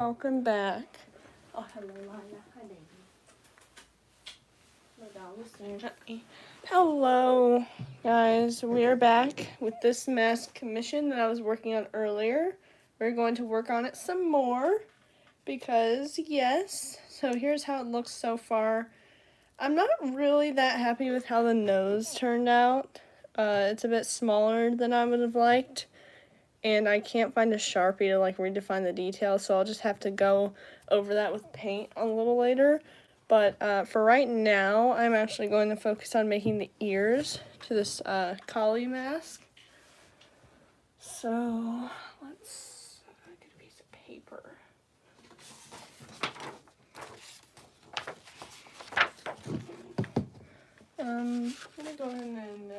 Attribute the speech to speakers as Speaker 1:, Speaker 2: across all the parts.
Speaker 1: Welcome back. Oh, hello, Lana. Hi, baby. My dog is staring at me. Hello, guys. We are back with this mask commission that I was working on earlier. We're going to work on it some more because, yes. So here's how it looks so far. I'm not really that happy with how the nose turned out. It's a bit smaller than I would have liked. And I can't find a Sharpie to redefine the details, so I'll just have to go over that with paint a little later. But for right now, I'm actually going to focus on making the ears to this collie mask. So let's get a piece of paper. Let me go ahead and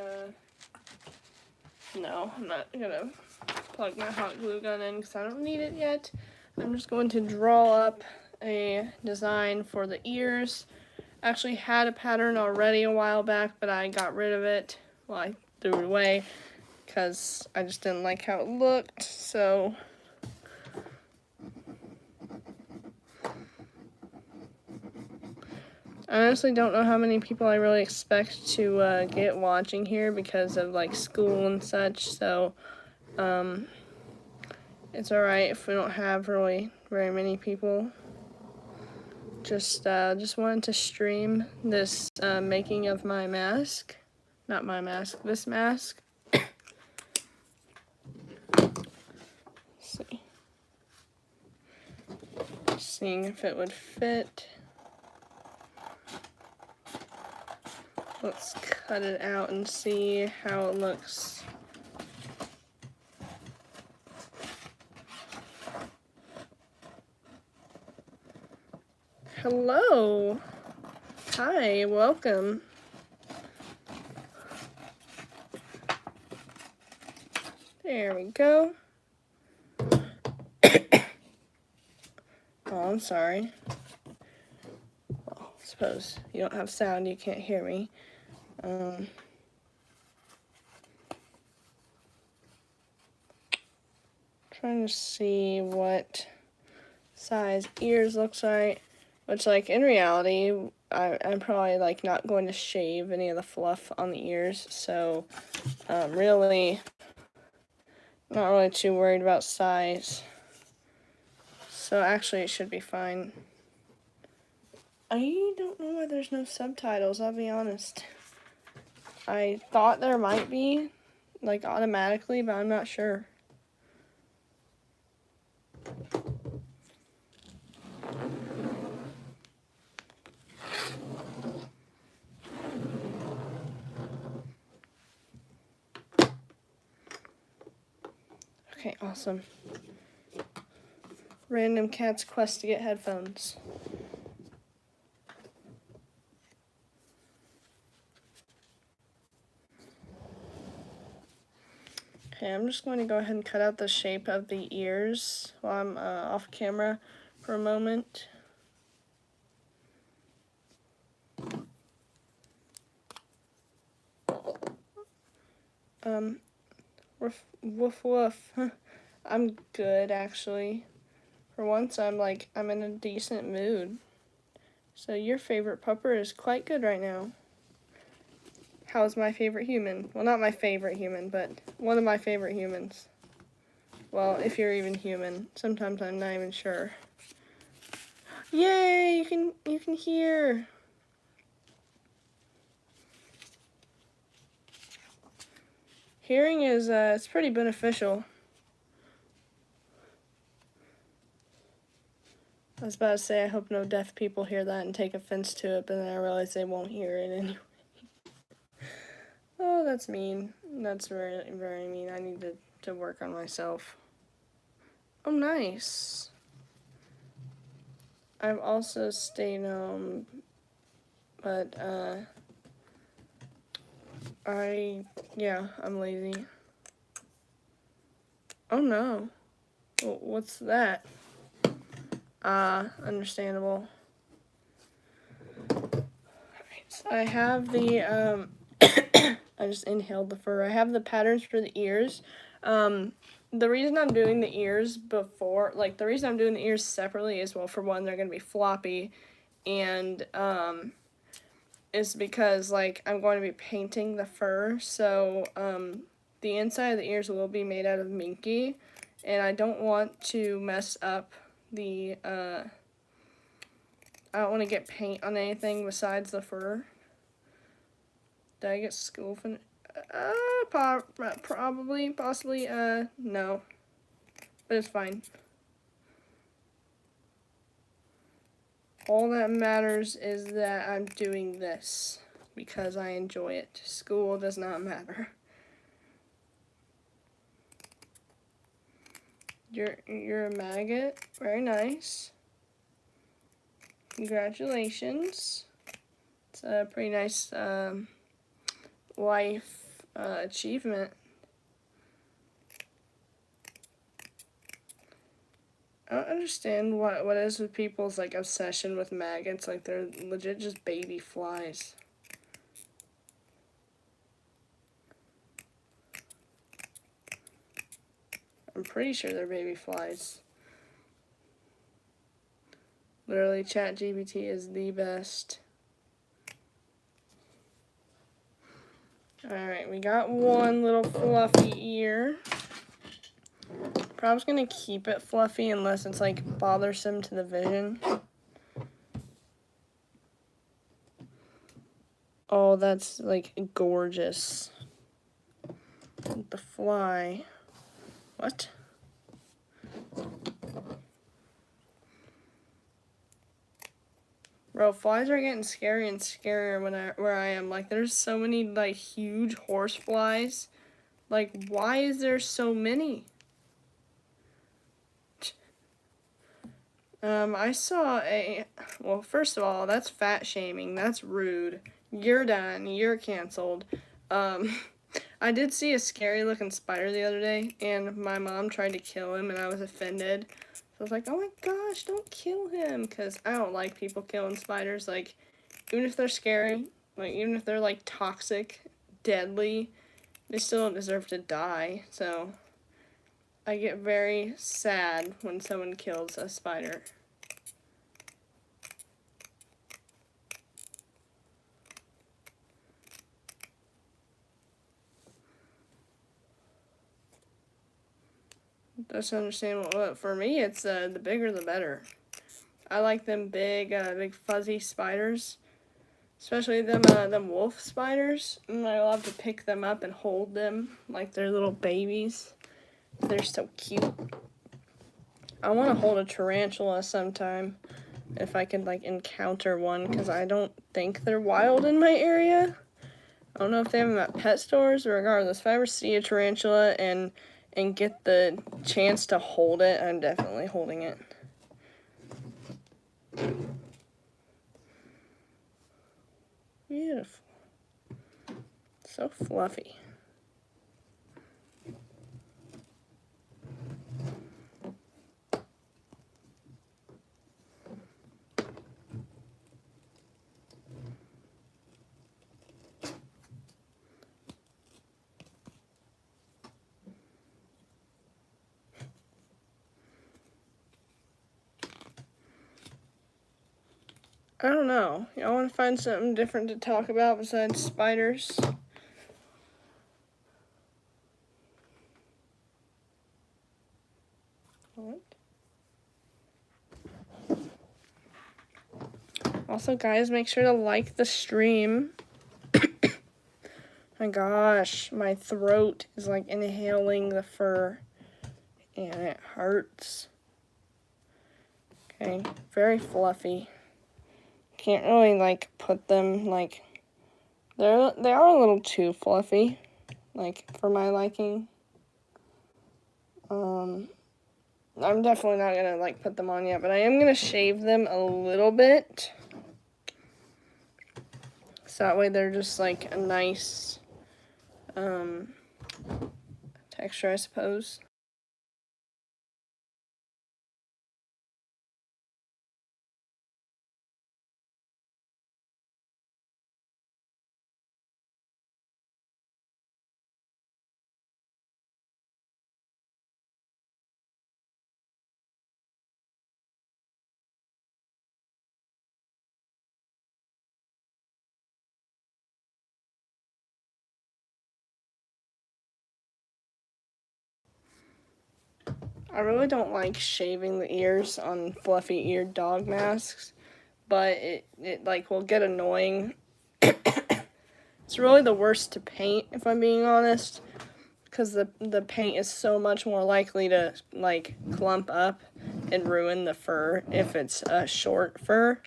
Speaker 1: no, I'm not gonna plug my hot glue gun in because I don't need it yet. I'm just going to draw up a design for the ears. I actually had a pattern already a while back, but I got rid of it. Well, I threw it away because I just didn't like how it looked. So I honestly don't know how many people I really expect to get watching here because of school and such. So it's alright if we don't have really very many people. Just wanted to stream this making of my mask. Not my mask, this mask. See. Seeing if it would fit. Let's cut it out and see how it looks. Hello. Hi, welcome. There we go. Oh, I'm sorry. Well, I suppose you don't have sound, you can't hear me. Trying to see what size ears looks like. Which, in reality, I'm probably, not going to shave any of the fluff on the ears. So, really, not really too worried about size. So, actually, it should be fine. I don't know why there's no subtitles, I'll be honest. I thought there might be, automatically, but I'm not sure. Okay, awesome. Random cat's quest to get headphones. Okay, I'm just going to go ahead and cut out the shape of the ears while I'm off camera for a moment. Woof woof. I'm good, actually. For once, I'm in a decent mood. So your favorite pupper is quite good right now. How's my favorite human? Well, not my favorite human, but one of my favorite humans. Well, if you're even human. Sometimes I'm not even sure. Yay, you can hear. Hearing is it's pretty beneficial. I was about to say I hope no deaf people hear that and take offense to it, but then I realize they won't hear it anyway. Oh, that's mean. That's very, very mean. I need to work on myself. Oh, nice. I've also stayed home, but I'm lazy. Oh no. What's that? Understandable. Alright, so I have the, I just inhaled the fur. I have the patterns for the ears. the reason I'm doing the ears before, like, the reason I'm doing the ears separately is, well, for one, they're going to be floppy, and, is because, like, I'm going to be painting the fur, so, the inside of the ears will be made out of Minky, and I don't want to mess up the, I don't want to get paint on anything besides the fur. Did I get school finished? Probably, possibly, no. But it's fine. All that matters is that I'm doing this because I enjoy it. School does not matter. You're a maggot. Very nice. Congratulations. It's a pretty nice life achievement. I don't understand what is with people's like obsession with maggots. Like they're legit just baby flies. I'm pretty sure they're baby flies. Literally, ChatGPT is the best. Alright, we got one little fluffy ear. Probably gonna keep it fluffy unless it's like bothersome to the vision. Oh, that's like gorgeous. The fly. What? Bro, flies are getting scary and scarier where I am. Like, there's so many like huge horse flies. Like, why is there so many? I saw well, first of all, that's fat shaming. That's rude. You're done. You're canceled. I did see a scary looking spider the other day, and my mom tried to kill him, and I was offended. So I was like, oh my gosh, don't kill him, because I don't like people killing spiders. Like, even if they're scary, like, even if they're, like, toxic, deadly, they still don't deserve to die. So I get very sad when someone kills a spider. That's understandable. Well, for me, it's the bigger the better. I like them big fuzzy spiders, especially them wolf spiders. And I love to pick them up and hold them like they're little babies. They're so cute. I want to hold a tarantula sometime if I could like encounter one, because I don't think they're wild in my area. I don't know if they have them at pet stores, or regardless, if I ever see a tarantula and get the chance to hold it, I'm definitely holding it. Beautiful. So fluffy. I don't know. I want to find something different to talk about besides spiders. What? Also, guys, make sure to like the stream. My gosh, my throat is like inhaling the fur, and it hurts. Okay, very fluffy. Can't really like put them like they are a little too fluffy, like for my liking. I'm definitely not gonna like put them on yet, but I am gonna shave them a little bit, so that way they're just like a nice texture, I suppose. I really don't like shaving the ears on fluffy-eared dog masks, but it like will get annoying. It's really the worst to paint, if I'm being honest, because the paint is so much more likely to like clump up and ruin the fur if it's a short fur.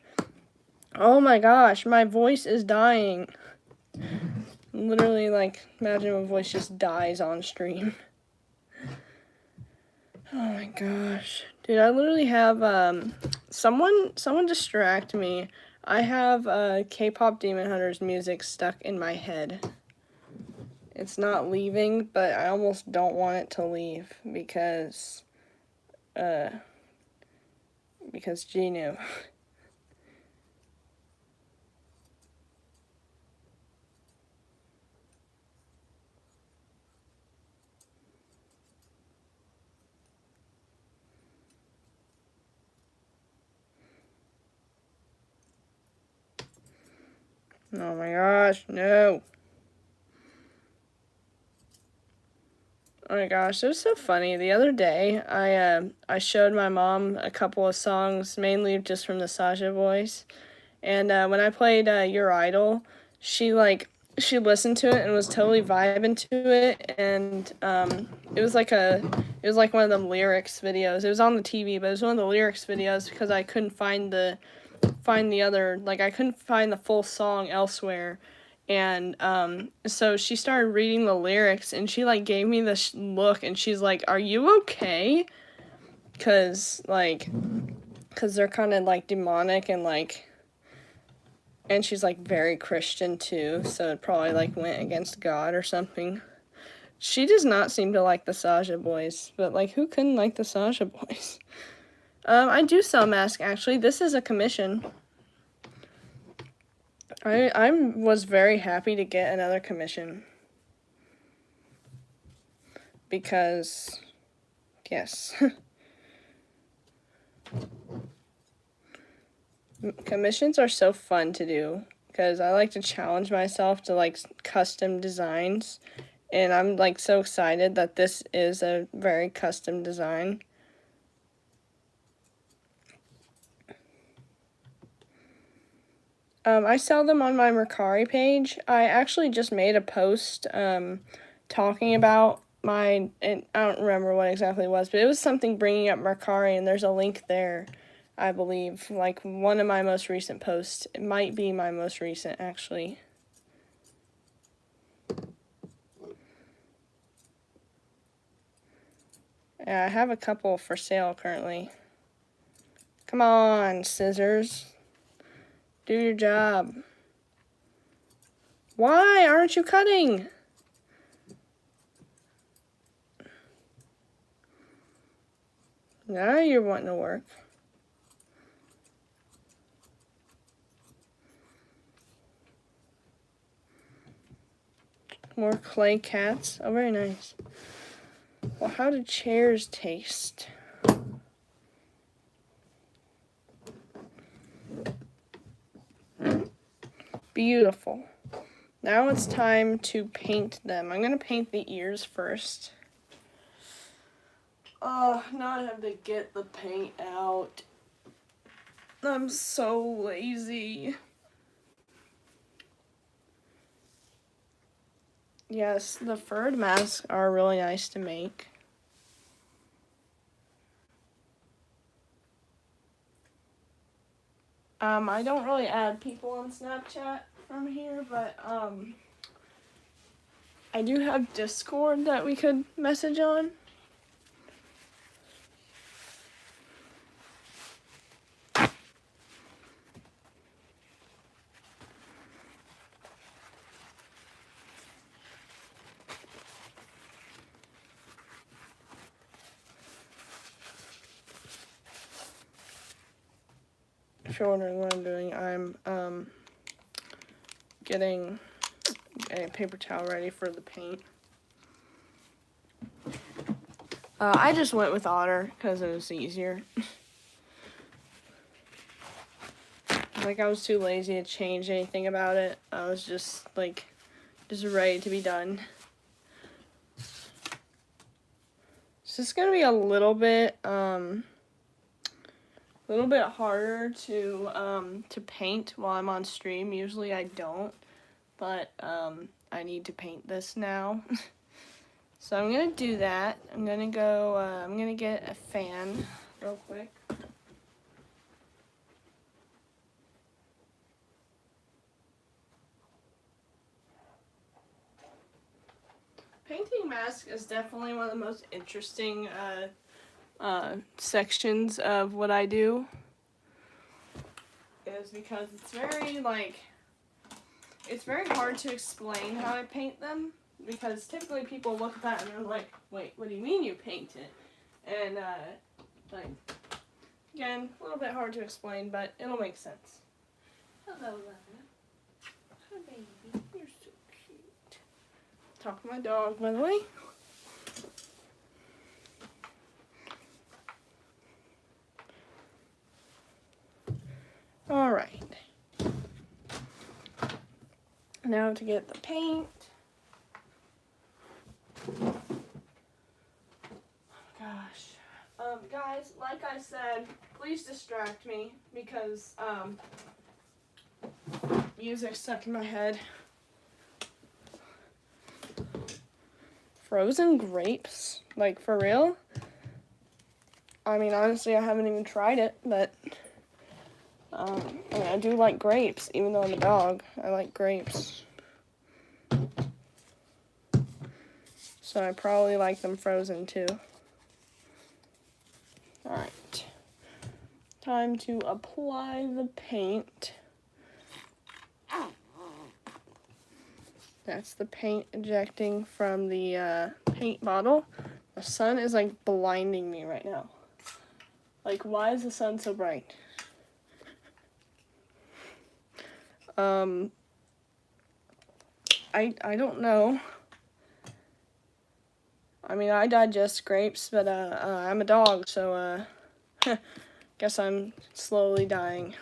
Speaker 1: Oh my gosh, my voice is dying. Literally, like, imagine my voice just dies on stream. Oh my gosh. Dude, I literally have, someone distract me. I have, K-pop Demon Hunters music stuck in my head. It's not leaving, but I almost don't want it to leave because Genu. Oh my gosh, no. Oh my gosh, it was so funny. The other day, I showed my mom a couple of songs, mainly just from the Saja Boys. And when I played Your Idol, she listened to it and was totally vibing to it. And it was like one of them lyrics videos. It was on the TV, but it was one of the lyrics videos because I couldn't find the other, like, I couldn't find the full song elsewhere. And so she started reading the lyrics and she like gave me this look and she's like, "Are you okay?" Cuz they're kind of like demonic and like, and she's like very Christian too, so it probably like went against God or something. She does not seem to like the Saja Boys, but like who couldn't like the Saja Boys? I do sell masks actually. This is a commission. I was very happy to get another commission because, yes. Commissions are so fun to do because I like to challenge myself to like custom designs, and I'm like so excited that this is a very custom design. I sell them on my Mercari page. I actually just made a post talking about and I don't remember what exactly it was, but it was something bringing up Mercari, and there's a link there, I believe. Like one of my most recent posts. It might be my most recent, actually. Yeah, I have a couple for sale currently. Come on, scissors. Do your job. Why aren't you cutting? Now you're wanting to work. More clay cats. Oh, very nice. Well, how do chairs taste? Beautiful. Now it's time to paint them. I'm going to paint the ears first. Now I have to get the paint out. I'm so lazy. Yes, the furred masks are really nice to make. I don't really add people on Snapchat from here, but I do have Discord that we could message on. If you're wondering what I'm doing, I'm getting a paper towel ready for the paint. I just went with Otter because it was easier. Like, I was too lazy to change anything about it. I was just ready to be done. So it's gonna be a little bit harder to paint while I'm on stream. Usually I don't, but I need to paint this now. So I'm gonna do that. I'm gonna go. I'm gonna get a fan real quick. Painting masks is definitely one of the most interesting sections of what I do. Is because it's very hard to explain how I paint them, because typically people look at that and they're like, wait, what do you mean you paint it? And like, again, a little bit hard to explain, but it'll make sense. Hello, Lana. Hi, baby. You're so cute. Talk to my dog, by the way. All right. Now to get the paint. Oh gosh. Guys, like I said, please distract me because music's stuck in my head. Frozen grapes? Like, for real? I mean, honestly, I haven't even tried it, but I do like grapes, even though I'm a dog. I like grapes. So I probably like them frozen too. Alright. Time to apply the paint. That's the paint ejecting from the paint bottle. The sun is like blinding me right now. Like, why is the sun so bright? I don't know. I mean, I digest grapes, but I'm a dog, so guess I'm slowly dying.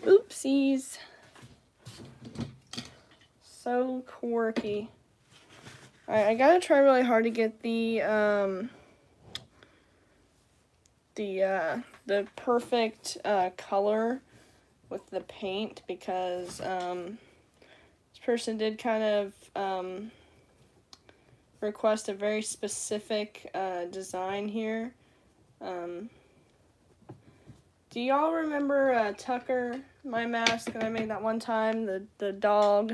Speaker 1: Oopsies. So quirky. I gotta try really hard to get the perfect color with the paint, because this person did kind of request a very specific design here. Do y'all remember Tucker, my mask that I made that one time? The dog.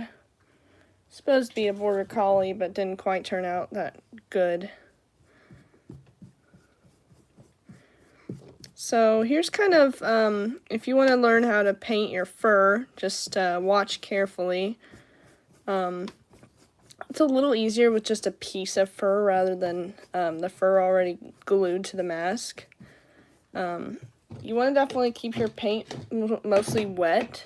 Speaker 1: Supposed to be a border collie, but didn't quite turn out that good. So here's kind of, if you want to learn how to paint your fur, just watch carefully. It's a little easier with just a piece of fur rather than the fur already glued to the mask. You want to definitely keep your paint mostly wet.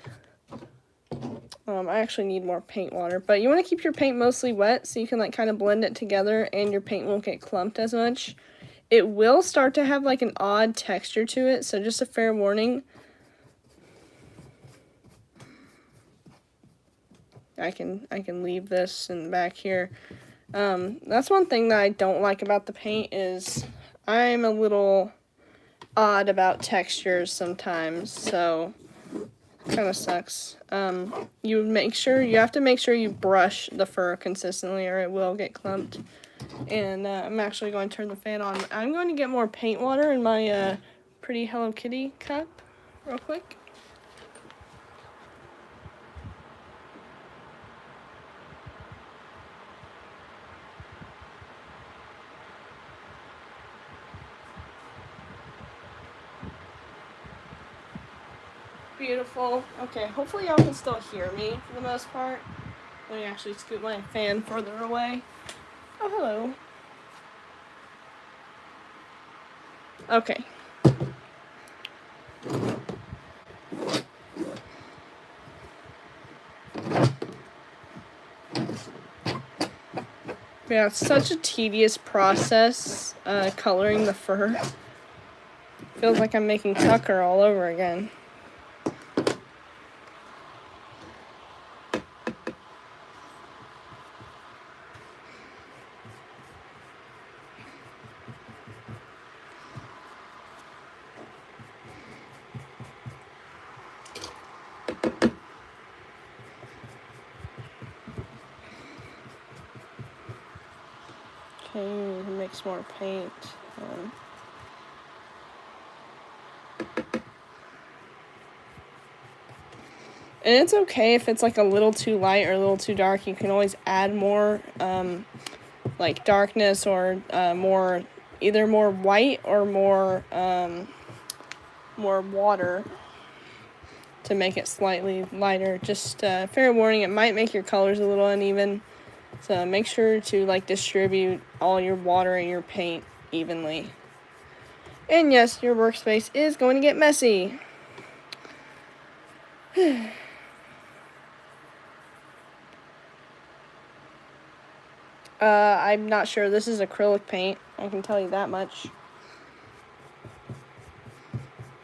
Speaker 1: I actually need more paint water, but you want to keep your paint mostly wet so you can like kind of blend it together and your paint won't get clumped as much. It will start to have like an odd texture to it, so just a fair warning. I can leave this in the back here. That's one thing that I don't like about the paint is I'm a little odd about textures sometimes, so kind of sucks. You have to make sure you brush the fur consistently or it will get clumped. And I'm actually going to turn the fan on. I'm going to get more paint water in my pretty Hello Kitty cup real quick. Beautiful. Okay, hopefully y'all can still hear me for the most part. Let me actually scoot my fan further away. Oh, hello. Okay. Yeah, it's such a tedious process, coloring the fur. Feels like I'm making Tucker all over again. some more paint. And it's okay if it's like a little too light or a little too dark. You can always add more like darkness or more, either more white or more water to make it slightly lighter. Just fair warning, it might make your colors a little uneven. So make sure to like distribute all your water and your paint evenly. And yes, your workspace is going to get messy. I'm not sure. This is acrylic paint. I can tell you that much.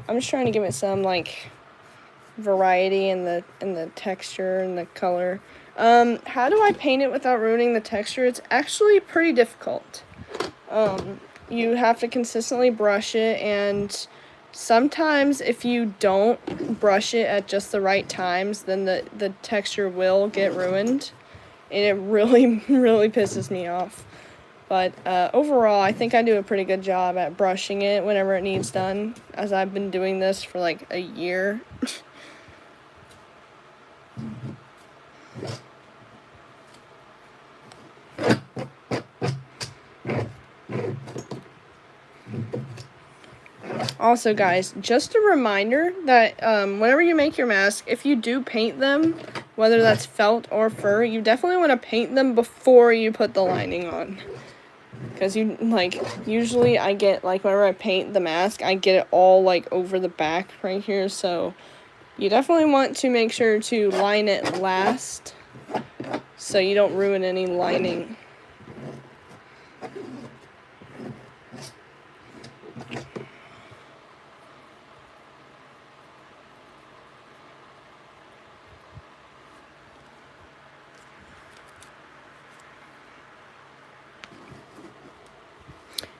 Speaker 1: I'm just trying to give it some like variety in the texture and the color. How do I paint it without ruining the texture? It's actually pretty difficult. You have to consistently brush it, and sometimes if you don't brush it at just the right times, then the texture will get ruined, and it really, really pisses me off. But overall, I think I do a pretty good job at brushing it whenever it needs done, as I've been doing this for like a year. Also, guys, just a reminder that whenever you make your mask, if you do paint them, whether that's felt or fur, you definitely want to paint them before you put the lining on. Because usually I get, like, whenever I paint the mask, I get it all, like, over the back right here. So you definitely want to make sure to line it last so you don't ruin any lining.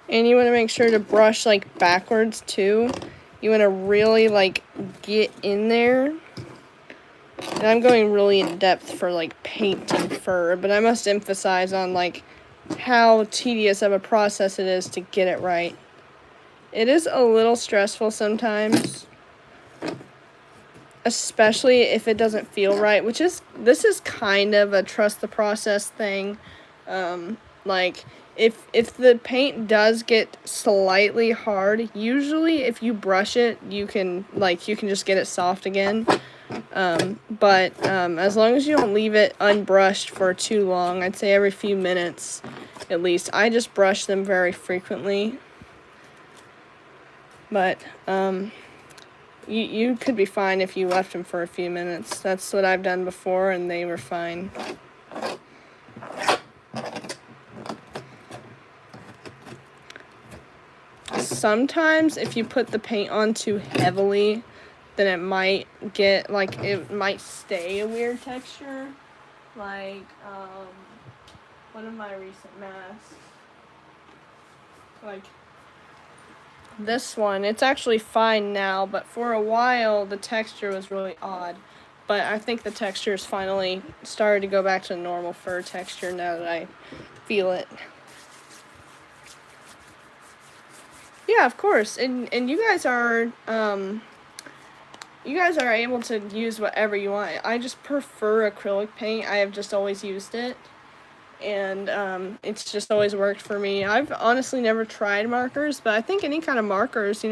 Speaker 1: And you want to make sure to brush, like, backwards, too. You want to really, like, get in there. And I'm going really in depth for, like, paint and fur. But I must emphasize on, like, how tedious of a process it is to get it right. It is a little stressful sometimes. Especially if it doesn't feel right. This is kind of a trust the process thing. Like... If the paint does get slightly hard, usually if you brush it, you can just get it soft again. But as long as you don't leave it unbrushed for too long, I'd say every few minutes at least. I just brush them very frequently. But you could be fine if you left them for a few minutes. That's what I've done before, and they were fine. Sometimes if you put the paint on too heavily, then it might get, like, it might stay a weird texture. Like, one of my recent masks. Like, this one. It's actually fine now, but for a while, the texture was really odd. But I think the texture has finally started to go back to normal fur texture now that I feel it. Yeah, of course, and you guys are able to use whatever you want. I just prefer acrylic paint. I have just always used it, and it's just always worked for me. I've honestly never tried markers, but I think any kind of markers,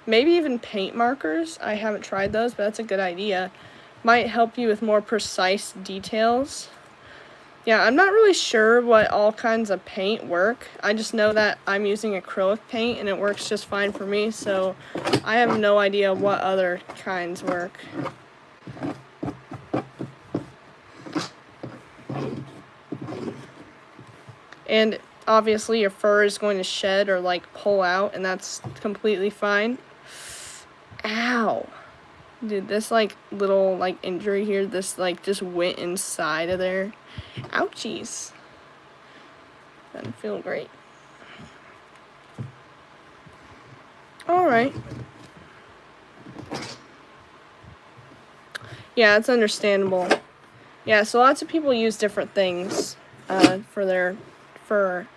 Speaker 1: maybe even paint markers. I haven't tried those, but that's a good idea. Might help you with more precise details. Yeah, I'm not really sure what all kinds of paint work. I just know that I'm using acrylic paint and it works just fine for me, so I have no idea what other kinds work. And obviously your fur is going to shed or like pull out, and that's completely fine. Ow. Dude, this like little like injury here, this like just went inside of there. Ouchies. Doesn't feel great. Alright. Yeah, it's understandable. Yeah, so lots of people use different things for their fur.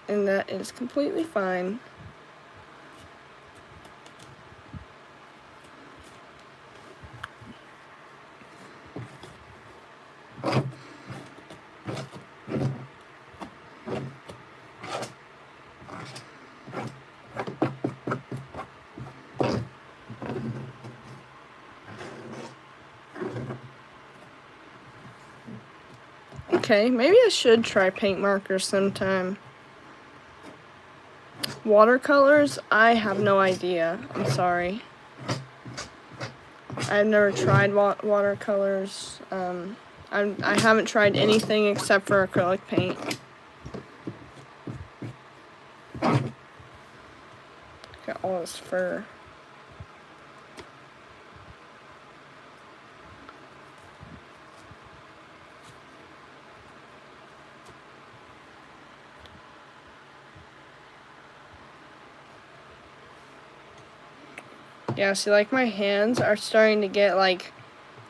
Speaker 1: and that is completely fine. Okay, maybe I should try paint markers sometime. Watercolors, I have no idea. I'm sorry. I've never tried watercolors. I haven't tried anything except for acrylic paint. Got all this fur. Yeah, see, like, my hands are starting to get, like,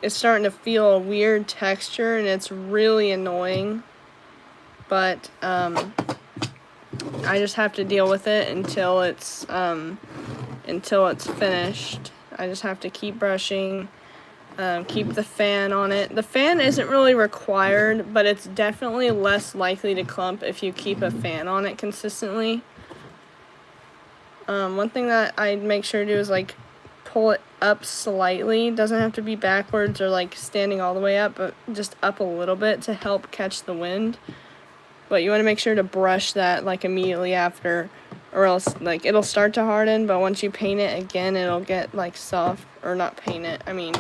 Speaker 1: it's starting to feel a weird texture, and it's really annoying. But, I just have to deal with it until it's finished. I just have to keep brushing, keep the fan on it. The fan isn't really required, but it's definitely less likely to clump if you keep a fan on it consistently. One thing that I make sure to do is, like, pull it up slightly. It doesn't have to be backwards or, like, standing all the way up, but just up a little bit to help catch the wind. But you want to make sure to brush that, like, immediately after, or else, like, it'll start to harden, but once you paint it again, it'll get, like, soft. Or not paint it, I mean,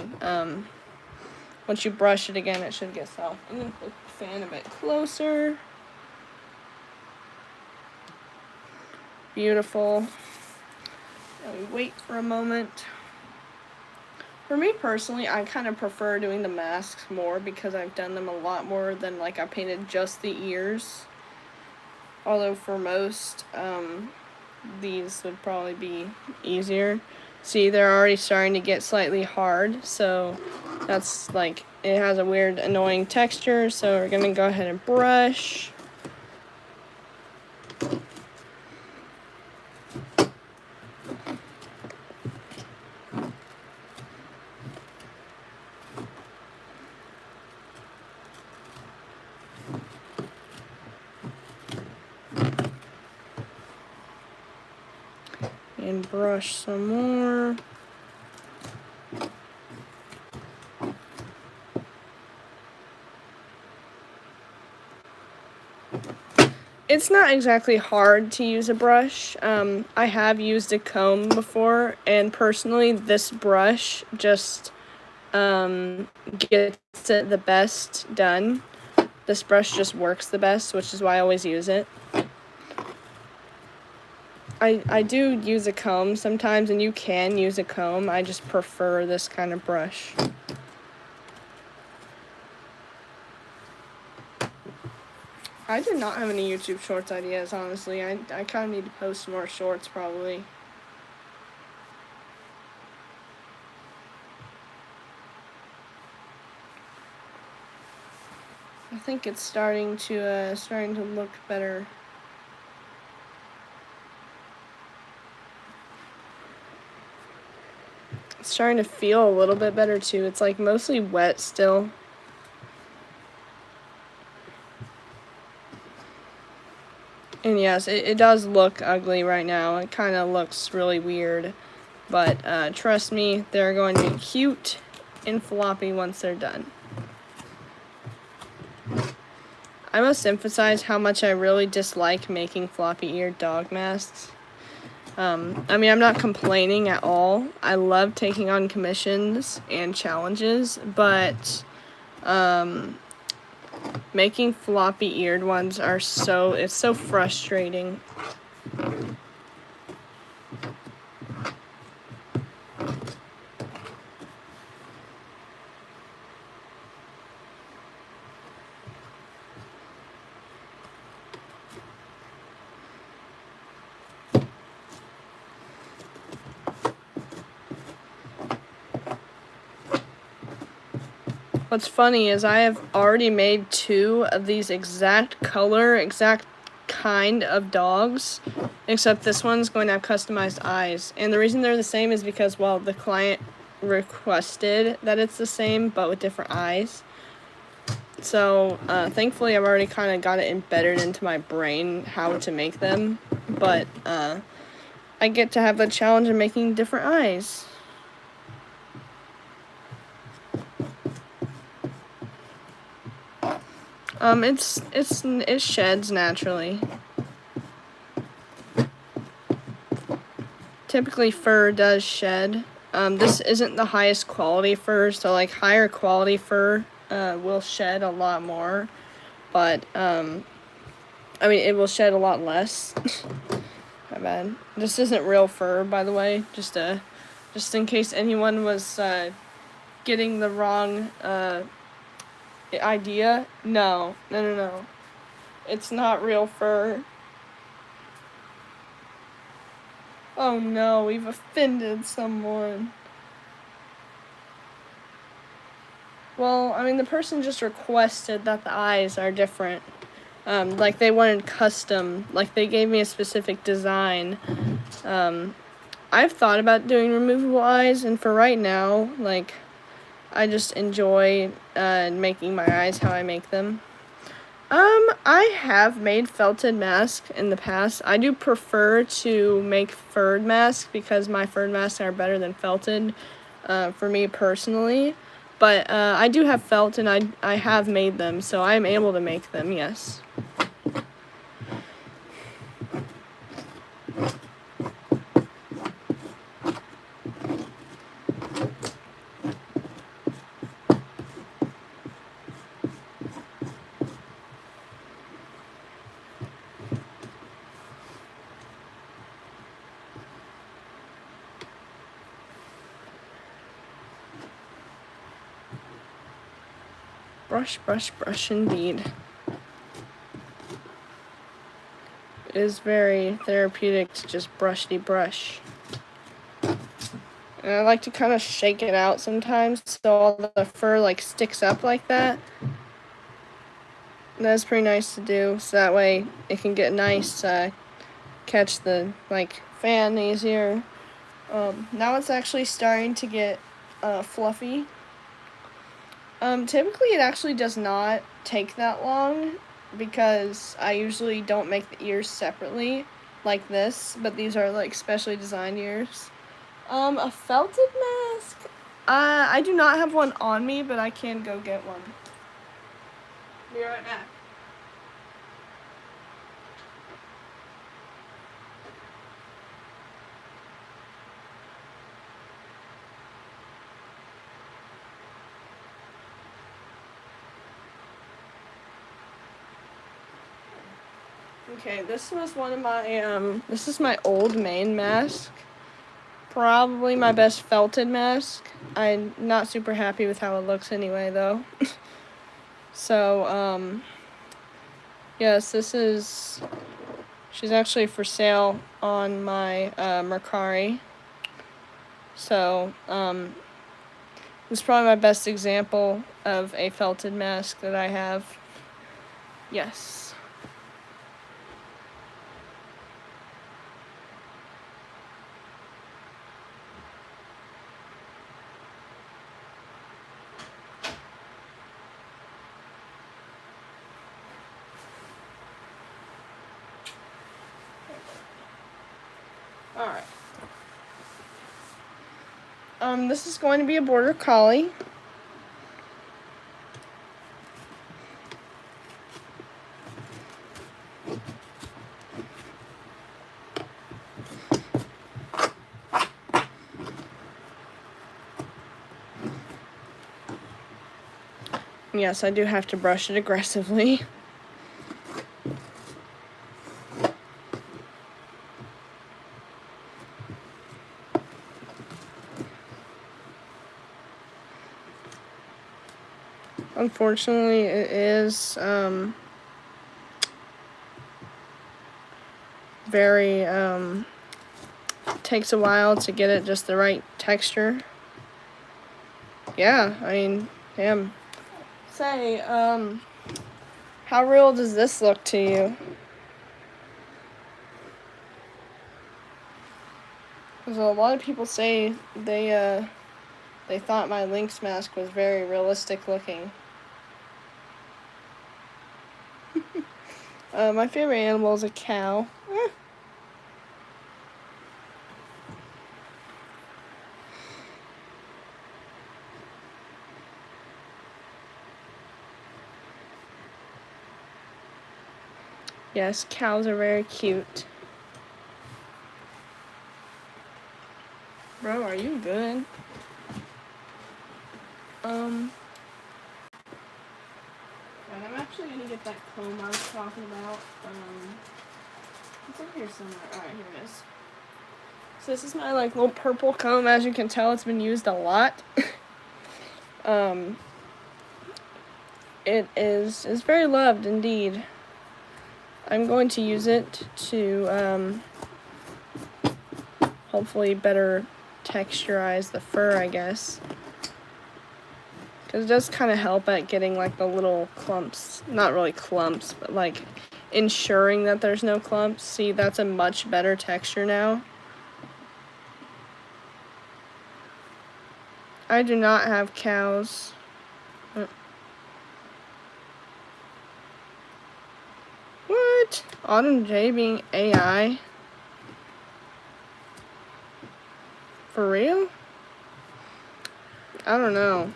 Speaker 1: once you brush it again, it should get soft. I'm going to put the fan a bit closer. Beautiful. Now we wait for a moment. For me personally, I kind of prefer doing the masks more because I've done them a lot more than, like, I painted just the ears. Although for most, these would probably be easier. See, they're already starting to get slightly hard, so that's, like, it has a weird annoying texture, so we're gonna go ahead and brush. And brush some more. It's not exactly hard to use a brush. I have used a comb before, and personally, this brush just gets it the best done. This brush just works the best, which is why I always use it. I do use a comb sometimes, and you can use a comb. I just prefer this kind of brush. I did not have any YouTube Shorts ideas, honestly. I kind of need to post more shorts, probably. I think it's starting to look better. It's starting to feel a little bit better too. It's, like, mostly wet still. And yes, it does look ugly right now. It kind of looks really weird. But trust me, they're going to be cute and floppy once they're done. I must emphasize how much I really dislike making floppy-eared dog masks. I mean, I'm not complaining at all. I love taking on commissions and challenges, but making floppy-eared ones it's so frustrating. What's funny is I have already made 2 of these exact kind of dogs, except this one's going to have customized eyes. And the reason they're the same is because, well, the client requested that it's the same, but with different eyes. So, thankfully, I've already kind of got it embedded into my brain how to make them. But, I get to have a challenge of making different eyes. It sheds naturally. Typically, fur does shed. This isn't the highest quality fur, so like higher quality fur will shed a lot more, but I mean it will shed a lot less. My bad. This isn't real fur, by the way. Just in case anyone was getting the wrong idea. No. It's not real fur. Oh no, we've offended someone. Well, I mean, the person just requested that the eyes are different. Like they wanted custom, like they gave me a specific design. I've thought about doing removable eyes, and for right now, like, I just enjoy making my eyes how I make them. I have made felted masks in the past. I do prefer to make furred masks because my furred masks are better than felted, for me personally. But I do have felt, and I have made them, so I'm able to make them, yes. Brush, brush, brush, indeed. It is very therapeutic to just brushity brush. And I like to kind of shake it out sometimes so all the fur like sticks up like that. That's pretty nice to do, so that way it can get nice, catch the like fan easier. Now it's actually starting to get fluffy. Typically it actually does not take that long because I usually don't make the ears separately like this, but these are like specially designed ears. A felted mask? I do not have one on me, but I can go get one. Be right back. Okay, this was one of my, this is my old main mask. Probably my best felted mask. I'm not super happy with how it looks anyway, though. So, yes, she's actually for sale on my, Mercari. So, this is probably my best example of a felted mask that I have. Yes. Alright. This is going to be a border collie. Yes, I do have to brush it aggressively. Unfortunately, it is very takes a while to get it just the right texture. Yeah, I mean, damn. Say, how real does this look to you? Because a lot of people say they thought my Lynx mask was very realistic looking. My favorite animal is a cow. Yes, cows are very cute. Bro, are you good? And I'm actually gonna get that comb I was talking about. It's over here somewhere. Alright, here it is. So this is my like little purple comb. As you can tell, it's been used a lot. It's very loved indeed. I'm going to use it to hopefully better texturize the fur, I guess. Because it does kind of help at getting like the little clumps, not really clumps, but like ensuring that there's no clumps. See, that's a much better texture now. I do not have cows. What? Autumn J being AI? For real? I don't know.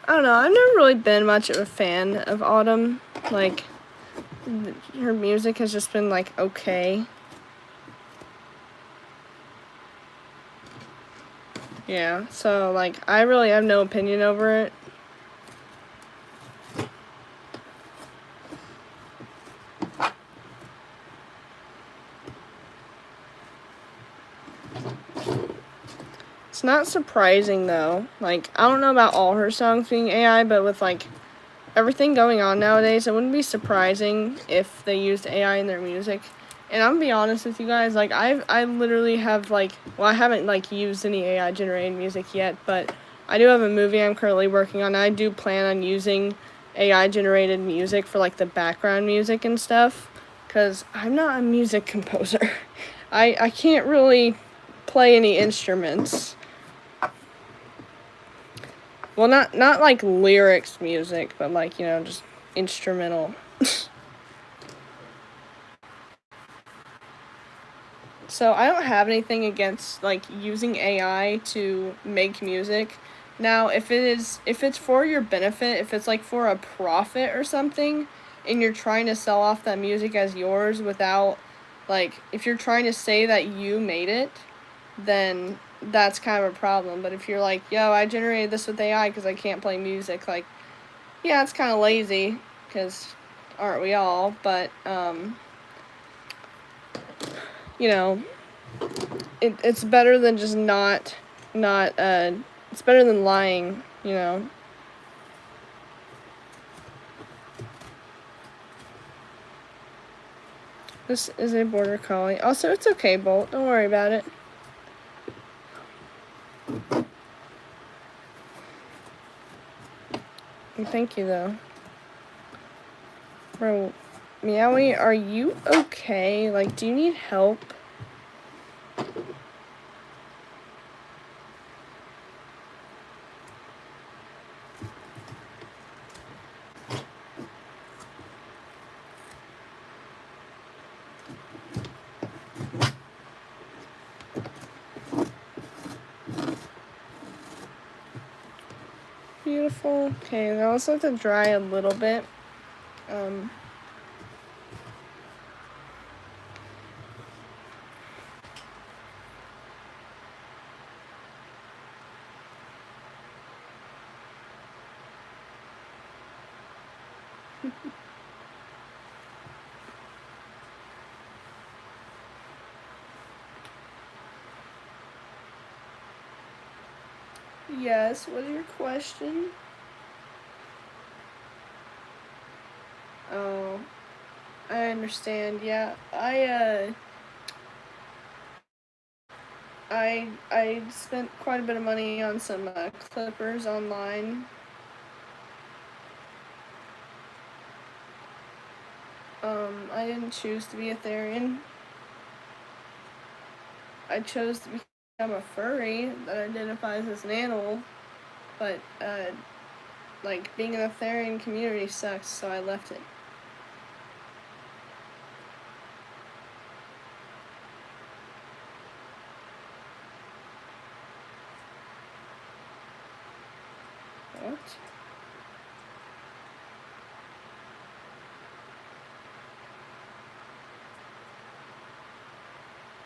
Speaker 1: I don't know. I've never really been much of a fan of Autumn. Like, her music has just been like okay. Yeah, so like I really have no opinion over it. It's not surprising though. Like, I don't know about all her songs being AI, but with like everything going on nowadays, it wouldn't be surprising if they used AI in their music. And I'm gonna be honest with you guys, like I literally have like, well, I haven't like used any AI generated music yet, but I do have a movie I'm currently working on. I do plan on using AI generated music for like the background music and stuff, because I'm not a music composer. I can't really play any instruments. Well, not like lyrics music, but like, you know, just instrumental. So I don't have anything against like using AI to make music. Now, if it's for your benefit, if it's like for a profit or something, and you're trying to sell off that music as yours without like, if you're trying to say that you made it, then that's kind of a problem. But if you're like, yo, I generated this with AI because I can't play music, like, yeah, it's kind of lazy, because aren't we all? But you know, it's better than just not it's better than lying, you know. This is a border collie. Also, it's okay, Bolt. Don't worry about it. Thank you, though. Bro, Meowie, are you okay? Like, do you need help? Beautiful. Okay, now let's let it dry a little bit. Yes, what is your question? Oh, I understand. Yeah, I spent quite a bit of money on some clippers online. I didn't choose to be a Therian. I chose to become a furry that identifies as an animal, but, like, being in the Therian community sucks, so I left it. What?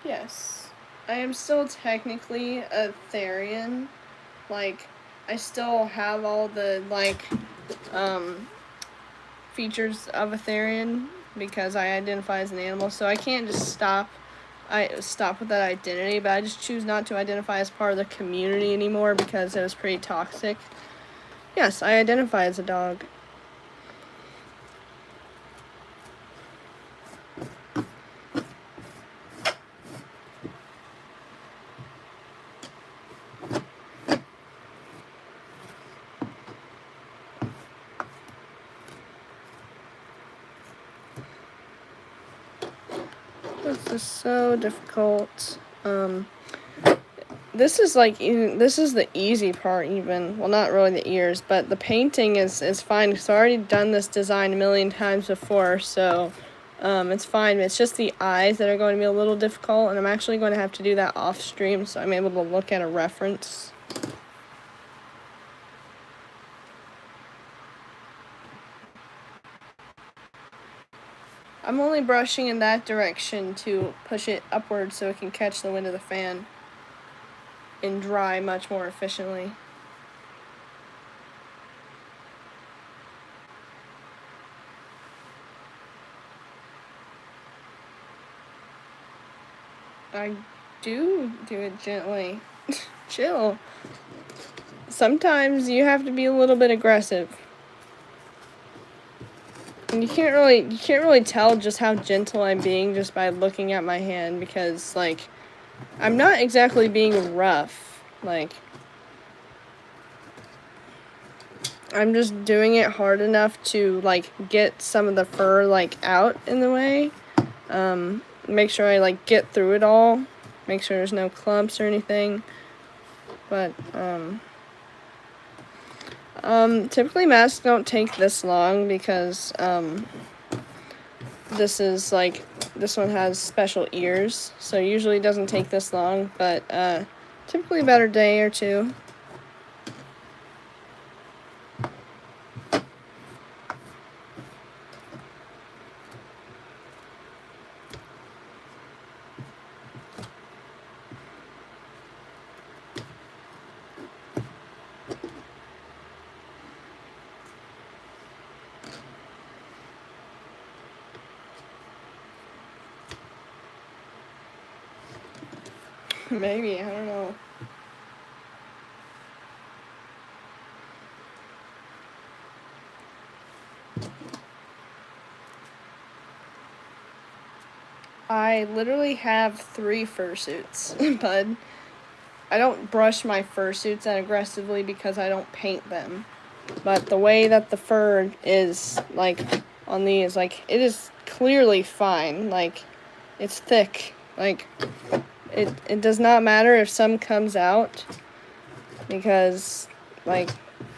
Speaker 1: Yes. I am still technically a Therian. Like, I still have all the, like, features of a Therian because I identify as an animal, so I can't just stop with that identity, but I just choose not to identify as part of the community anymore because it was pretty toxic. Yes, I identify as a dog. This is so difficult. This is the easy part even. Well, not really the ears, but the painting is fine because I've already done this design a million times before, so it's fine. It's just the eyes that are going to be a little difficult, and I'm actually going to have to do that off stream so I'm able to look at a reference. I'm only brushing in that direction to push it upward so it can catch the wind of the fan and dry much more efficiently. I do it gently. Chill. Sometimes you have to be a little bit aggressive. And you can't really tell just how gentle I'm being just by looking at my hand because, like, I'm not exactly being rough. Like, I'm just doing it hard enough to, like, get some of the fur, like, out in the way. Make sure I, like, get through it all. Make sure there's no clumps or anything. But, typically masks don't take this long because, this one has special ears, so usually it doesn't take this long, but, typically about a day or two. Maybe, I don't know. I literally have 3 fursuits, bud. I don't brush my fursuits that aggressively because I don't paint them. But the way that the fur is, like, on these, like, it is clearly fine. Like, it's thick. Like, it does not matter if some comes out because, like,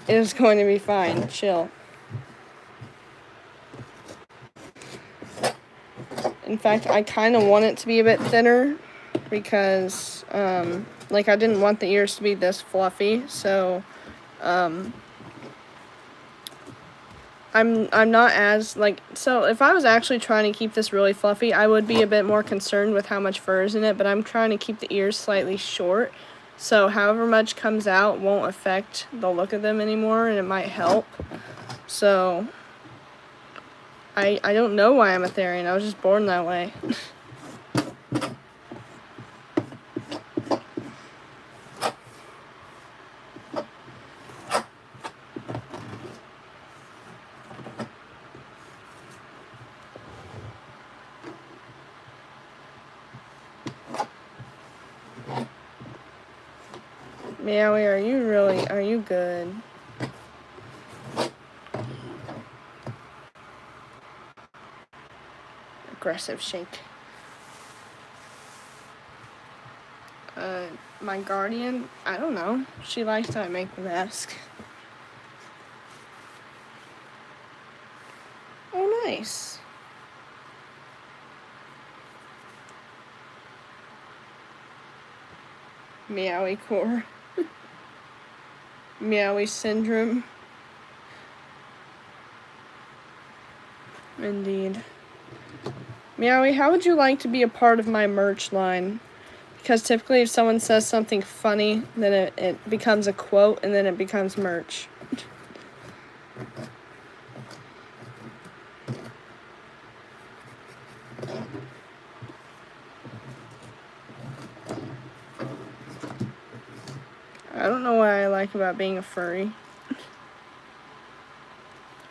Speaker 1: it is going to be fine. Chill. In fact, I kind of want it to be a bit thinner because, like, I didn't want the ears to be this fluffy, so, I'm not as, like, so if I was actually trying to keep this really fluffy, I would be a bit more concerned with how much fur is in it, but I'm trying to keep the ears slightly short, so however much comes out won't affect the look of them anymore, and it might help. So, I don't know why I'm a Therian, I was just born that way. Meowie, are you good? aggressive shake. My guardian, I don't know. She likes how I make the mask. Oh, nice. Meowie core. Meowie syndrome. Indeed. Meowie, how would you like to be a part of my merch line? Because typically if someone says something funny, then it becomes a quote, and then it becomes merch. I don't know what I like about being a furry.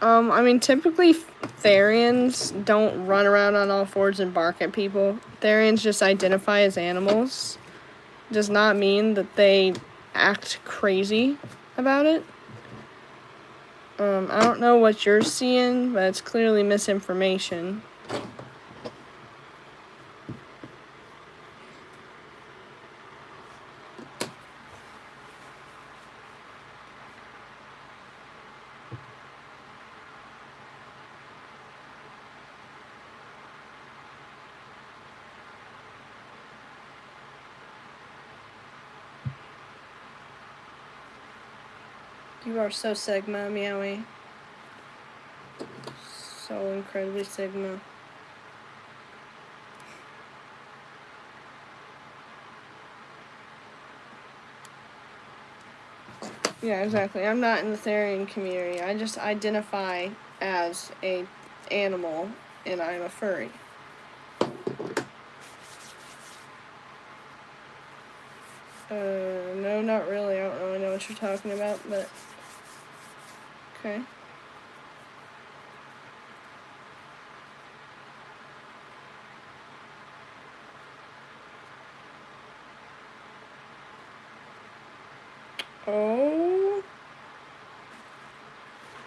Speaker 1: I mean, typically Therians don't run around on all fours and bark at people. Therians just identify as animals. Does not mean that they act crazy about it. I don't know what you're seeing, but it's clearly misinformation. You are so Sigma, Meowie. So incredibly Sigma. Yeah, exactly. I'm not in the Therian community. I just identify as a animal, and I'm a furry. No, not really. I don't really know what you're talking about, but okay. Oh.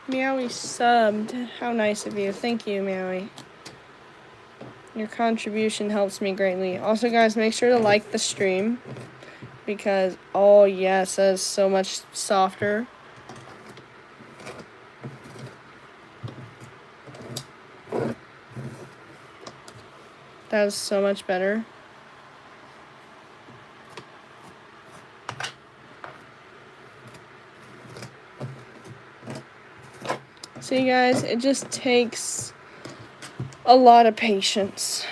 Speaker 1: Meowie subbed. How nice of you. Thank you, Meowie. Your contribution helps me greatly. Also, guys, make sure to like the stream. Because, oh yes, that is so much softer. That is so much better. See, guys, it just takes a lot of patience.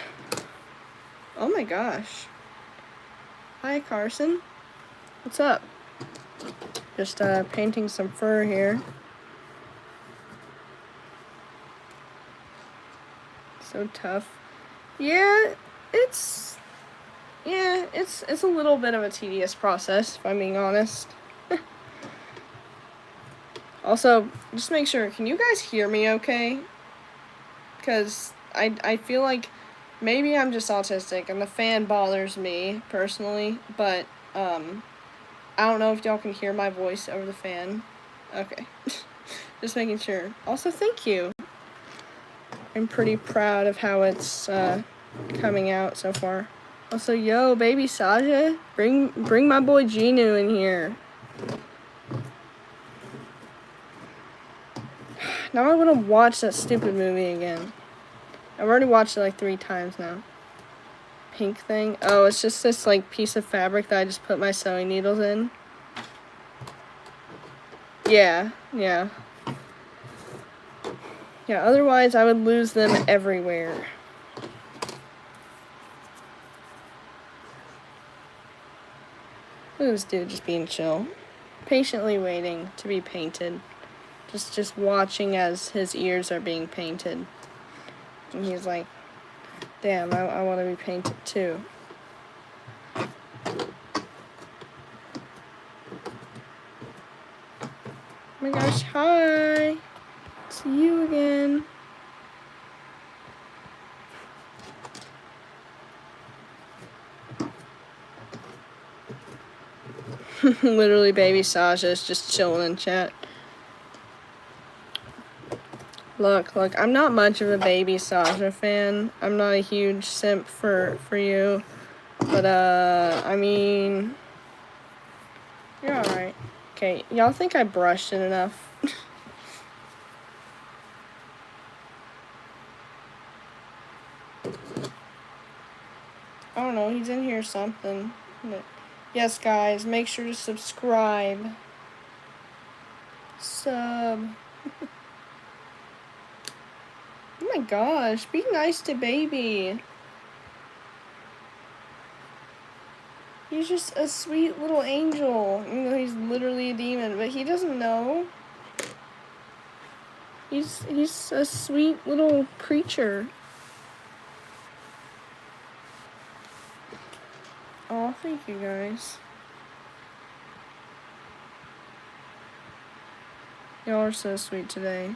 Speaker 1: Oh my gosh. Hi, Carson. What's up? Just painting some fur here. So tough. Yeah, it's a little bit of a tedious process, if I'm being honest. Also, just make sure, can you guys hear me okay? Because I feel like maybe I'm just autistic and the fan bothers me personally, but I don't know if y'all can hear my voice over the fan. Okay. Just making sure. Also, thank you. I'm pretty proud of how it's coming out so far. Also, yo, baby Saja, bring my boy Genu in here. Now I want to watch that stupid movie again. I've already watched it like 3 times now. Pink thing. Oh, it's just this like piece of fabric that I just put my sewing needles in. Yeah. Yeah, otherwise I would lose them everywhere. Look at this dude just being chill. Patiently waiting to be painted. Just watching as his ears are being painted. And he's like, damn, I want to be painted too. Oh my gosh, hi. See you again. Literally, baby Sasha is just chilling in chat. Look, I'm not much of a Baby Sasha fan. I'm not a huge simp for you. But, I mean, you're alright. Okay, y'all think I brushed it enough? I don't know, he's in here or something. But yes, guys, make sure to subscribe. Sub. Oh my gosh, be nice to Baby. He's just a sweet little angel, even though he's literally a demon, but he doesn't know. He's a sweet little creature. Oh, thank you guys. Y'all are so sweet today.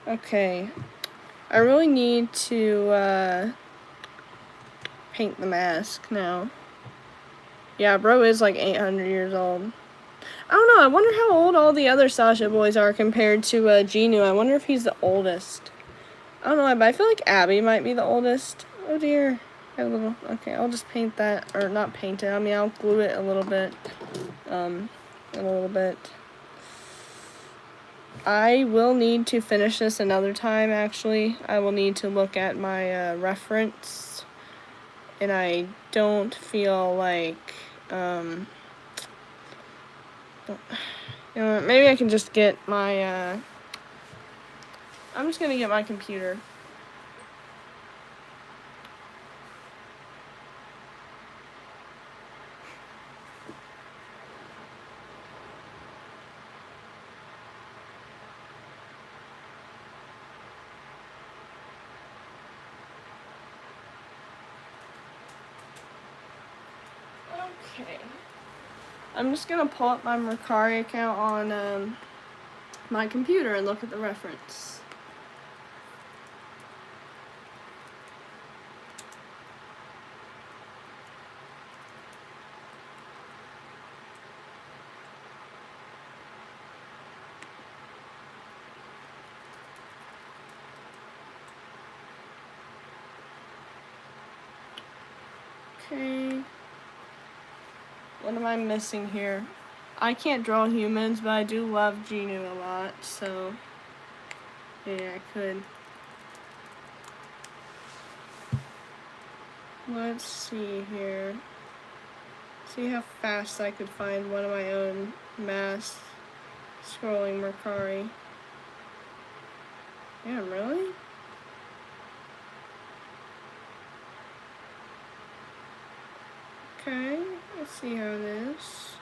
Speaker 1: Okay. I really need to paint the mask now. Yeah, bro is like 800 years old. I don't know, I wonder how old all the other Sasha boys are compared to Genu. I wonder if he's the oldest. I don't know, but I feel like Abby might be the oldest. Oh dear. A little, okay, I'll just paint that, or not paint it, I mean, I'll glue it a little bit. I will need to finish this another time, actually. I will need to look at my reference, and I don't feel like, you know, maybe I can just get my, I'm just gonna get my computer. Okay. I'm just gonna pull up my Mercari account on my computer and look at the reference. Okay. What am I missing here? I can't draw humans, but I do love Genu a lot, so yeah, I could. Let's see here. See how fast I could find one of my own masks. Scrolling Mercari. Yeah, really? Okay, let's see how it is.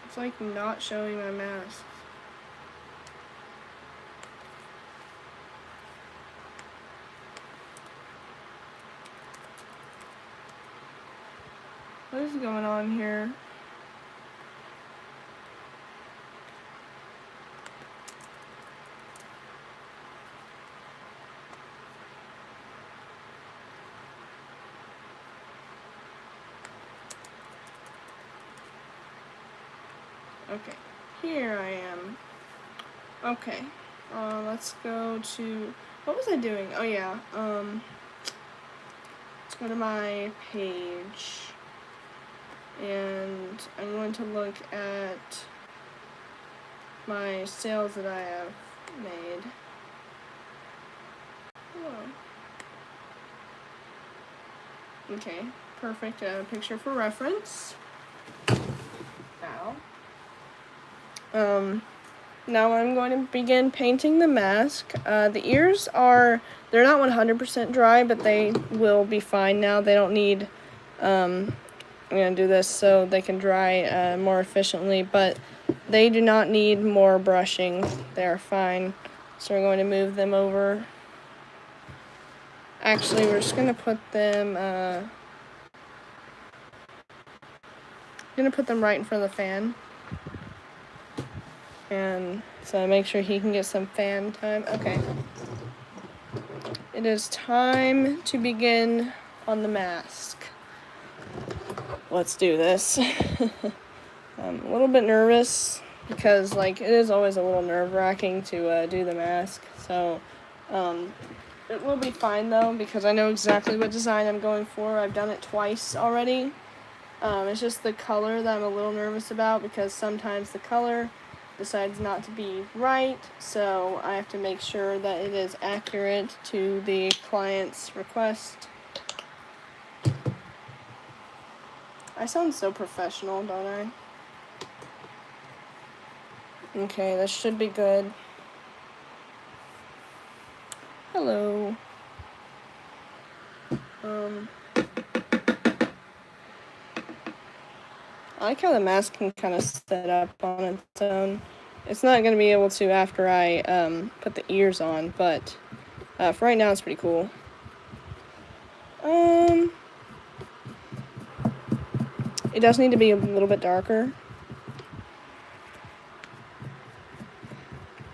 Speaker 1: It's like not showing my masks. What is going on here? Okay, here I am. Okay, let's go to, what was I doing? Oh yeah, let's go to my page, and I'm going to look at my sales that I have made. Whoa. Okay, perfect, picture for reference. Now I'm going to begin painting the mask. The ears they're not 100% dry, but they will be fine now. They don't need, I'm going to do this so they can dry more efficiently, but they do not need more brushing. They're fine. So we're going to move them over. Actually, we're just going to put them, right in front of the fan. And so make sure he can get some fan time. Okay. It is time to begin on the mask. let's do this. I'm a little bit nervous because, like, it is always a little nerve-wracking to do the mask. So, it will be fine, though, because I know exactly what design I'm going for. I've done it twice already. It's just the color that I'm a little nervous about because sometimes the color decides not to be right, so I have to make sure that it is accurate to the client's request. I sound so professional, don't I? Okay, this should be good. Hello. I like how the mask can kind of set up on its own. It's not going to be able to after I put the ears on, but for right now it's pretty cool. It does need to be a little bit darker.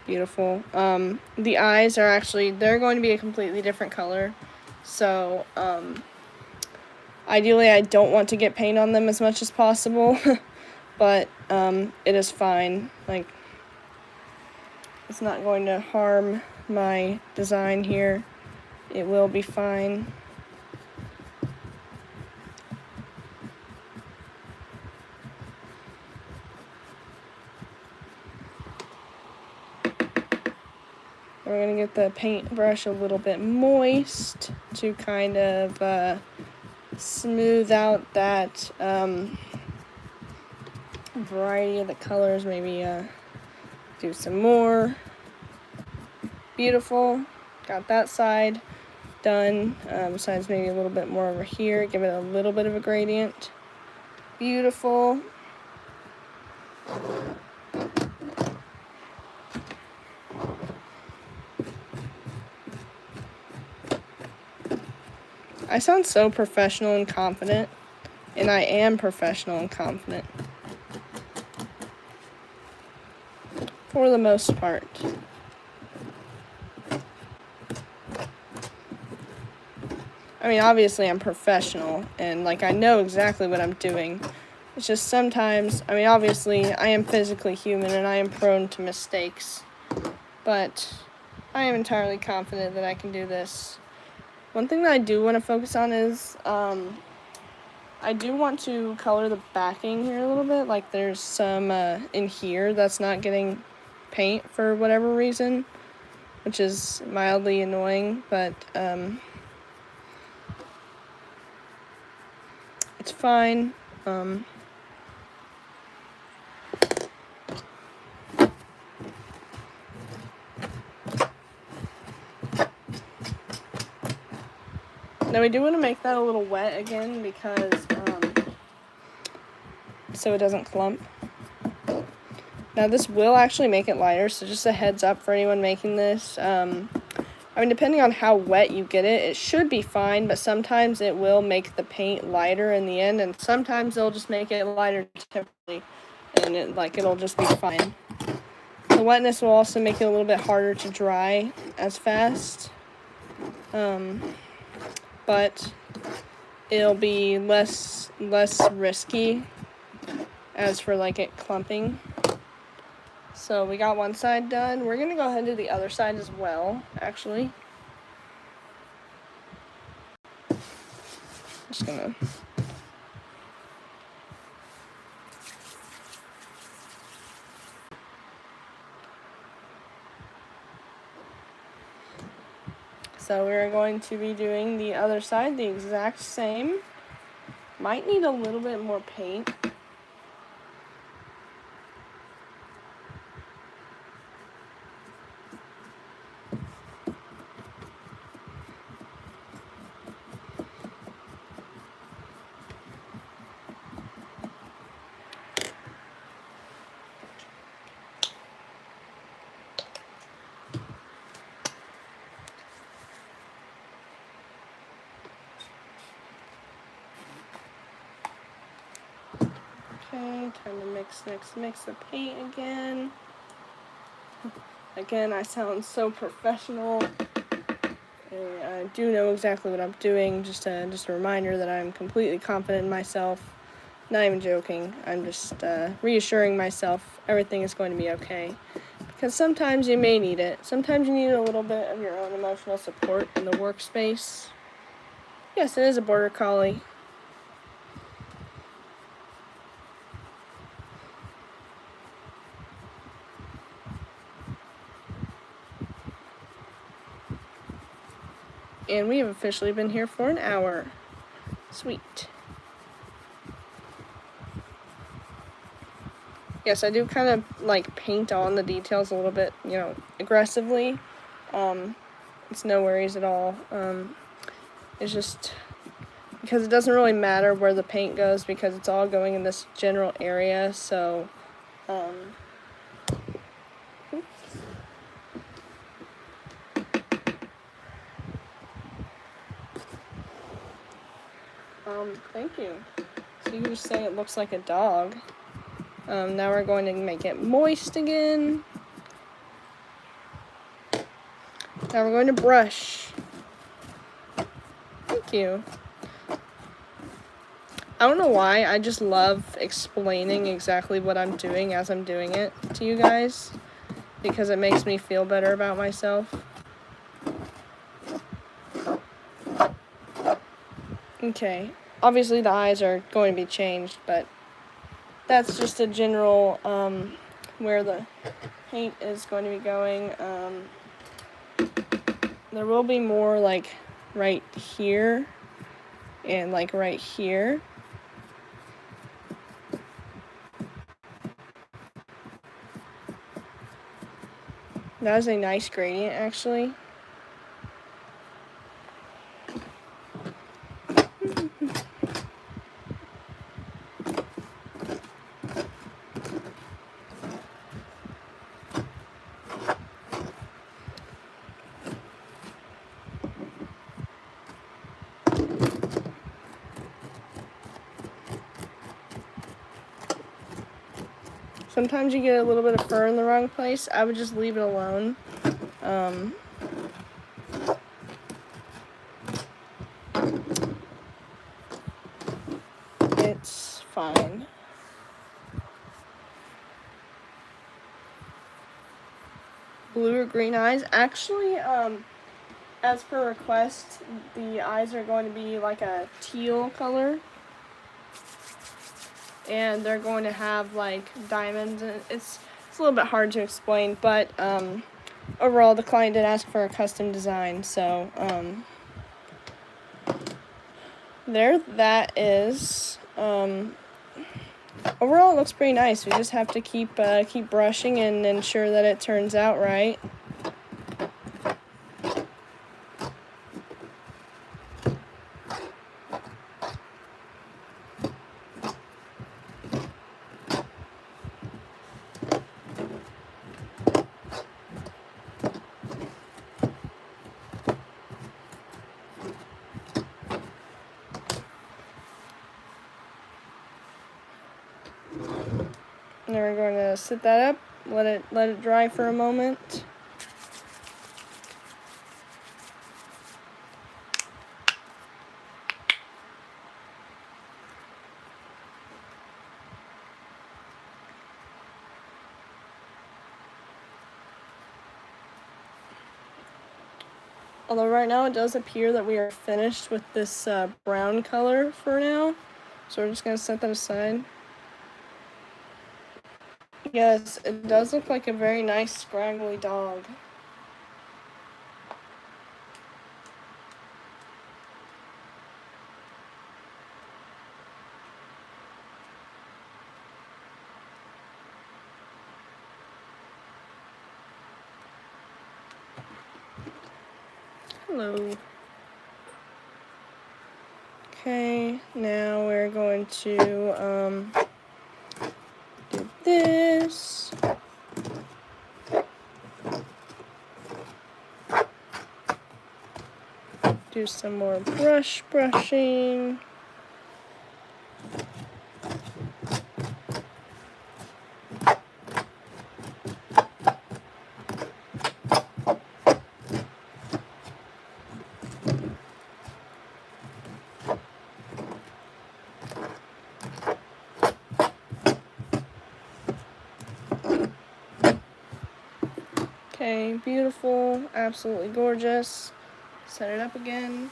Speaker 1: Beautiful. The eyes are actually, they're going to be a completely different color. So, ideally I don't want to get paint on them as much as possible, but it is fine. Like, it's not going to harm my design here. It will be fine. We're going to get the paintbrush a little bit moist to kind of smooth out that variety of the colors. Maybe do some more. Beautiful. Got that side done. Besides maybe a little bit more over here. Give it a little bit of a gradient. Beautiful. I sound so professional and confident, and I am professional and confident. For the most part. I mean, obviously I'm professional, and, like, I know exactly what I'm doing. It's just sometimes, I mean, obviously I am physically human, and I am prone to mistakes. But I am entirely confident that I can do this. One thing that I do want to focus on is, I do want to color the backing here a little bit. Like, there's some in here that's not getting paint for whatever reason, which is mildly annoying, but it's fine. Now we do want to make that a little wet again because so it doesn't clump. Now this will actually make it lighter, so just a heads up for anyone making this. I mean, depending on how wet you get it, it should be fine, but sometimes it will make the paint lighter in the end, and sometimes it'll just make it lighter temporarily, and it'll just be fine. The wetness will also make it a little bit harder to dry as fast, but it'll be less risky as for, like, it clumping. So we got one side done. We're gonna go ahead and do the other side as well, actually. Just gonna So we're going to be doing the other side the exact same. Might need a little bit more paint. Okay, time to mix the paint again. Again, I sound so professional. I do know exactly what I'm doing. Just a reminder that I'm completely confident in myself. not even joking. I'm just reassuring myself everything is going to be okay. Because sometimes you may need it. Sometimes you need a little bit of your own emotional support in the workspace. Yes, it is a border collie. And we have officially been here for an hour. Sweet. Yes, I do kind of like paint on the details a little bit, aggressively. It's no worries at all. It's just because it doesn't really matter where the paint goes because it's all going in this general area, so thank you. So you can just say it looks like a dog. Now we're going to make it moist again. Now we're going to brush. Thank you. I don't know why, I just love explaining exactly what I'm doing as I'm doing it to you guys, because it makes me feel better about myself. Okay, obviously the eyes are going to be changed, but that's just a general, where the paint is going to be going. There will be more, like, right here, and, like, right here. That is a nice gradient, actually. Sometimes you get a little bit of fur in the wrong place. I would just leave it alone. It's fine. Blue or green eyes. Actually, as per request, the eyes are going to be like a teal color. And they're going to have like diamonds, and it's a little bit hard to explain, but overall the client did ask for a custom design, so there that is. Overall it looks pretty nice. We just have to keep brushing and ensure that it turns out right. And then we're going to sit that up, let it dry for a moment. Although right now it does appear that we are finished with this brown color for now, so we're just going to set that aside. Yes, it does look like a very nice scraggly dog. Hello. Okay, now we're going to do this. Do some more brushing. looking beautiful, absolutely gorgeous. Set it up again.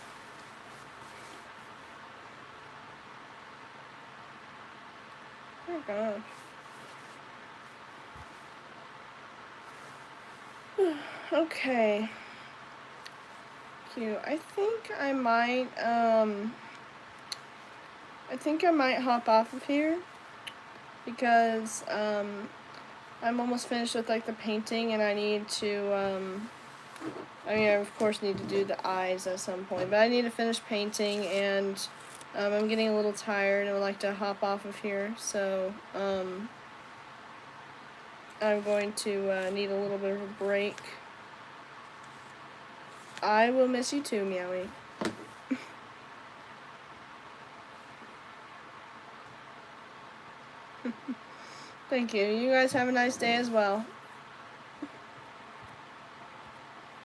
Speaker 1: Oh gosh. Okay. Cute. I think I might hop off of here because I'm almost finished with like the painting, and I need to I mean, I of course need to do the eyes at some point, but I need to finish painting, and I'm getting a little tired and would like to hop off of here, so I'm going to need a little bit of a break. I will miss you too, Meowie. Thank you. You guys have a nice day as well.